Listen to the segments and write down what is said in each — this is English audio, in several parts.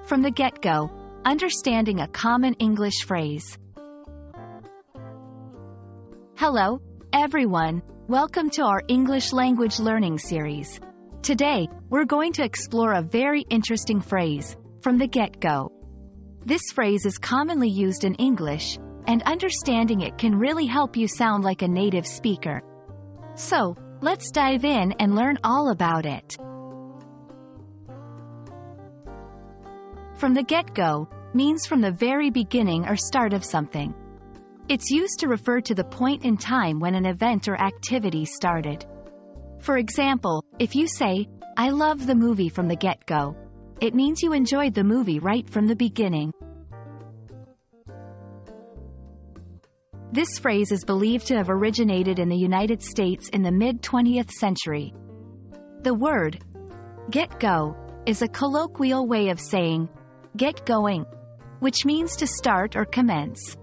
From the get-go, understanding a common English phrase. Hello, everyone. Welcome to our English language learning series. Today, we're going to explore a very interesting phrase, from the get-go. This phrase is commonly used in English, and understanding it can really help you sound like a native speaker. So, let's dive in and learn all about it. From the get-go means from the very beginning or start of something. It's used to refer to the point in time when an event or activity started. For example, if you say, "I love the movie from the get-go," it means you enjoyed the movie right from the beginning. This phrase is believed to have originated in the United States in the mid-20th century. The word, get-go, is a colloquial way of saying, get going, which means to start or commence.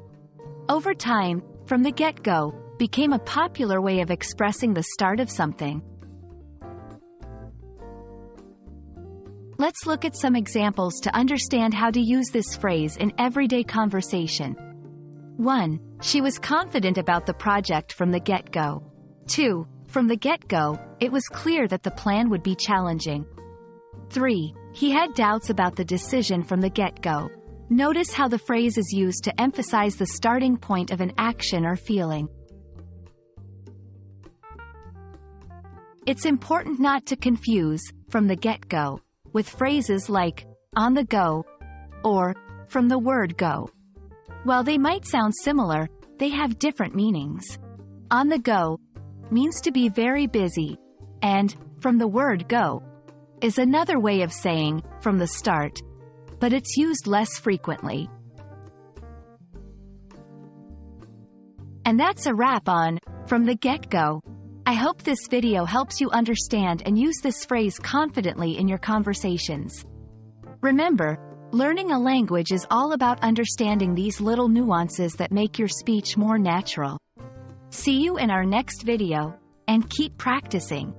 Over time, from the get-go became a popular way of expressing the start of something. Let's look at some examples to understand how to use this phrase in everyday conversation. 1. She was confident about the project from the get-go. 2. From the get-go, it was clear that the plan would be challenging. 3. He had doubts about the decision from the get-go. Notice how the phrase is used to emphasize the starting point of an action or feeling. It's important not to confuse from the get-go with phrases like on the go or from the word go. While they might sound similar, they have different meanings. On the go means to be very busy, and from the word go is another way of saying from the start, but it's used less frequently. And that's a wrap on from the get-go. I hope this video helps you understand and use this phrase confidently in your conversations. Remember, learning a language is all about understanding these little nuances that make your speech more natural. See you in our next video, and keep practicing.